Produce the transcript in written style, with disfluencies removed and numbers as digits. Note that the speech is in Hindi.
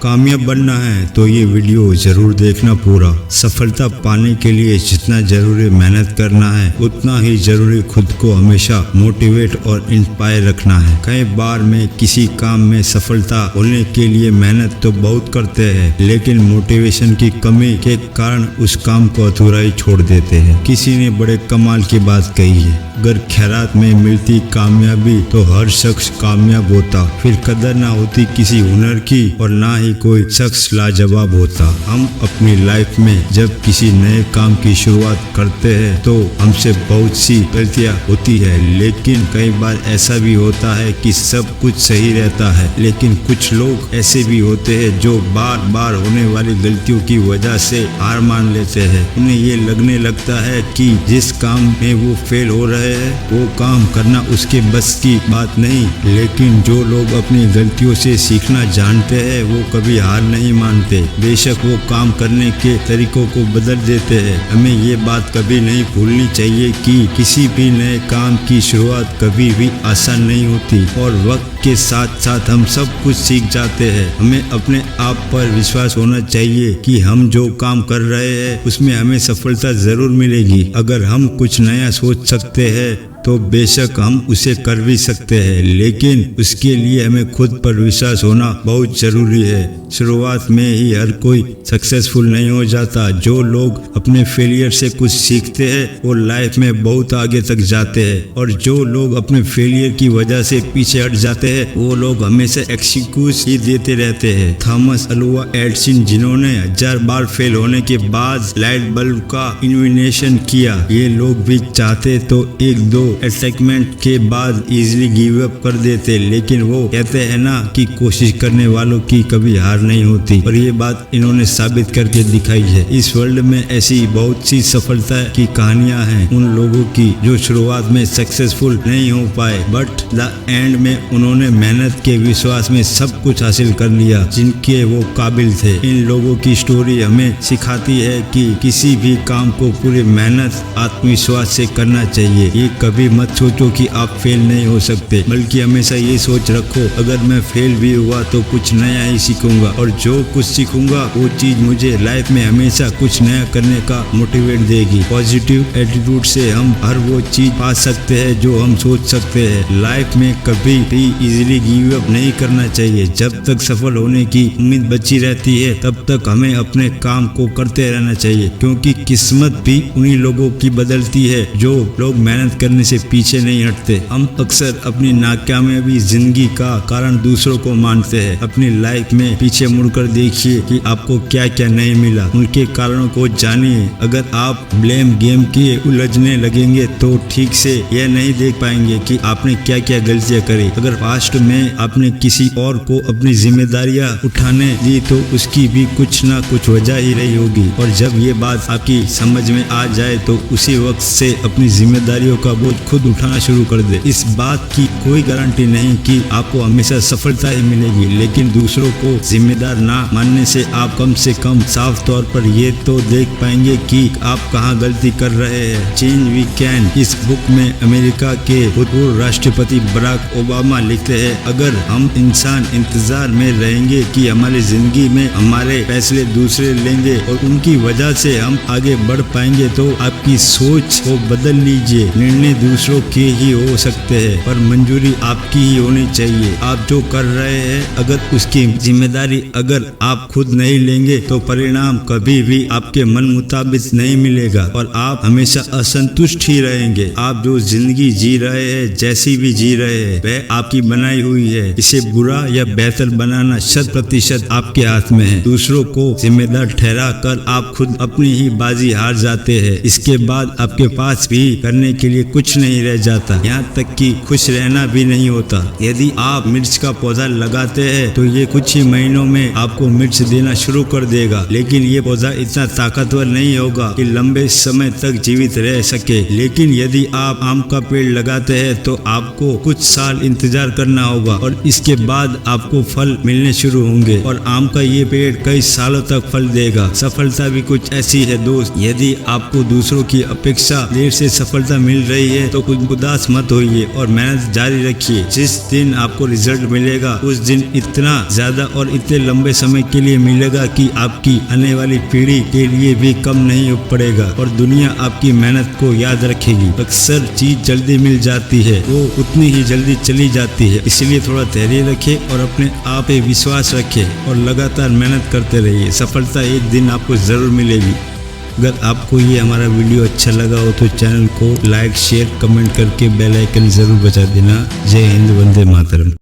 कामयाब बनना है तो ये वीडियो जरूर देखना पूरा। सफलता पाने के लिए जितना जरूरी मेहनत करना है उतना ही जरूरी खुद को हमेशा मोटिवेट और इंस्पायर रखना है। कई बार में किसी काम में सफलता होने के लिए मेहनत तो बहुत करते हैं, लेकिन मोटिवेशन की कमी के कारण उस काम को अधूरा ही छोड़ देते हैं। किसी ने बड़े कमाल की बात कही है, अगर खैरात में मिलती कामयाबी तो हर शख्स कामयाब होता, फिर कदर ना होती किसी हुनर की और ना ही कोई शख्स लाजवाब होता। हम अपनी लाइफ में जब किसी नए काम की शुरुआत करते हैं तो हमसे बहुत सी गलतियां होती है, लेकिन कई बार ऐसा भी होता है कि सब कुछ सही रहता है। लेकिन कुछ लोग ऐसे भी होते हैं जो बार बार होने वाली गलतियों की वजह से हार मान लेते हैं। उन्हें ये लगने लगता है कि जिस काम में वो फेल हो रहे हैं वो काम करना उसके बस की बात नहीं। लेकिन जो लोग अपनी गलतियों से सीखना जानते हैं वो कभी हार नहीं मानते, बेशक वो काम करने के तरीकों को बदल देते हैं। हमें ये बात कभी नहीं भूलनी चाहिए कि किसी भी नए काम की शुरुआत कभी भी आसान नहीं होती और वक्त के साथ साथ हम सब कुछ सीख जाते हैं। हमें अपने आप पर विश्वास होना चाहिए कि हम जो काम कर रहे हैं उसमें हमें सफलता जरूर मिलेगी। अगर हम कुछ नया सोच सकते हैं तो बेशक हम उसे कर भी सकते हैं, लेकिन उसके लिए हमें खुद पर विश्वास होना बहुत जरूरी है। शुरुआत में ही हर कोई सक्सेसफुल नहीं हो जाता। जो लोग अपने फेलियर से कुछ सीखते हैं वो लाइफ में बहुत आगे तक जाते हैं, और जो लोग अपने फेलियर की वजह से पीछे हट जाते हैं वो लोग हमेशा एक्सक्यूज ही देते रहते हैं। थॉमस अल्वा एडिसन, जिन्होंने 1000 बार फेल होने के बाद लाइट बल्ब का इन्वेंशन किया, ये लोग भी चाहते तो एक दो अटैकमेंट के बाद इजीली गिव अप कर देते, लेकिन वो कहते हैं ना कि कोशिश करने वालों की कभी हार नहीं होती, और ये बात इन्होंने साबित करके दिखाई है। इस वर्ल्ड में ऐसी बहुत सी सफलता की कहानियां हैं उन लोगों की जो शुरुआत में सक्सेसफुल नहीं हो पाए, बट द एंड में उन्होंने मेहनत के विश्वास में सब कुछ हासिल कर लिया जिनके वो काबिल थे। इन लोगों की स्टोरी हमें सिखाती है कि किसी भी काम को पूरी मेहनत आत्मविश्वास से करना चाहिए। ये कभी मत सोचो कि आप फेल नहीं हो सकते, बल्कि हमेशा ये सोच रखो, अगर मैं फेल भी हुआ तो कुछ नया ही सीखूंगा, और जो कुछ सीखूंगा वो चीज मुझे लाइफ में हमेशा कुछ नया करने का मोटिवेट देगी। पॉजिटिव एटीट्यूड से हम हर वो चीज पा सकते हैं जो हम सोच सकते हैं। लाइफ में कभी भी इजीली गिव अप नहीं करना चाहिए। जब तक सफल होने की उम्मीद बची रहती है तब तक हमें अपने काम को करते रहना चाहिए, क्योंकि किस्मत भी उन्हीं लोगों की बदलती है जो लोग मेहनत करने से पीछे नहीं हटते। हम अक्सर अपनी नाकामयाबी जिंदगी का कारण दूसरों को मानते हैं। अपनी लाइफ में पीछे मुड़कर देखिए कि आपको क्या क्या नहीं मिला, उनके कारणों को जानिए। अगर आप ब्लेम गेम के उलझने लगेंगे तो ठीक से यह नहीं देख पाएंगे कि आपने क्या क्या गलतियां करी। अगर पास्ट में आपने किसी और को अपनी जिम्मेदारियां उठाने दी तो उसकी भी कुछ ना कुछ वजह ही रही होगी, और जब ये बात आपकी समझ में आ जाए तो उसी वक्त से अपनी जिम्मेदारियों का बोझ खुद उठाना शुरू कर दे। इस बात की कोई गारंटी नहीं कि आपको हमेशा सफलता ही मिलेगी, लेकिन दूसरों को जिम्मेदार ना मानने से आप कम से कम साफ तौर पर ये तो देख पाएंगे कि आप कहाँ गलती कर रहे हैं। चेंज वी कैन, इस बुक में अमेरिका के भूतपूर्व राष्ट्रपति बराक ओबामा लिखते हैं, अगर हम इंसान इंतजार में रहेंगे कि हमारी जिंदगी में हमारे फैसले दूसरे लेंगे और उनकी वजह से हम आगे बढ़ पाएंगे, तो आपकी सोच को बदल लीजिए। निर्णय दूसरों के ही हो सकते हैं पर मंजूरी आपकी ही होनी चाहिए। आप जो कर रहे हैं अगर उसकी जिम्मेदारी अगर आप खुद नहीं लेंगे तो परिणाम कभी भी आपके मन मुताबिक नहीं मिलेगा और आप हमेशा असंतुष्ट ही रहेंगे। आप जो जिंदगी जी रहे हैं, जैसी भी जी रहे हैं, वह आपकी बनाई हुई है। इसे बुरा या बेहतर बनाना 100% आपके हाथ में है। दूसरों को जिम्मेदार ठहरा कर आप खुद अपनी ही बाजी हार जाते हैं। इसके बाद आपके पास भी करने के लिए कुछ नहीं रह जाता, यहाँ तक कि खुश रहना भी नहीं होता। यदि आप मिर्च का पौधा लगाते हैं तो ये कुछ ही महीनों में आपको मिर्च देना शुरू कर देगा, लेकिन ये पौधा इतना ताकतवर नहीं होगा कि लंबे समय तक जीवित रह सके। लेकिन यदि आप आम का पेड़ लगाते हैं तो आपको कुछ साल इंतजार करना होगा और इसके बाद आपको फल मिलने शुरू होंगे, और आम का ये पेड़ कई सालों तक फल देगा। सफलता भी कुछ ऐसी है दोस्त, यदि आपको दूसरों की अपेक्षा देर से सफलता मिल रही है तो कुछ उदास मत होइए और मेहनत जारी रखिए। जिस दिन आपको रिजल्ट मिलेगा उस दिन इतना ज्यादा और इतने लंबे समय के लिए मिलेगा कि आपकी आने वाली पीढ़ी के लिए भी कम नहीं पड़ेगा और दुनिया आपकी मेहनत को याद रखेगी। अक्सर चीज जल्दी मिल जाती है, वो उतनी ही जल्दी चली जाती है, इसलिए थोड़ा धैर्य रखें और अपने आप पे विश्वास रखें और लगातार मेहनत करते रहिए। सफलता एक दिन आपको जरूर मिलेगी। अगर आपको ये हमारा वीडियो अच्छा लगा हो तो चैनल को लाइक, शेयर, कमेंट करके बेल आइकन जरूर बजा देना। जय हिंद, वंदे मातरम।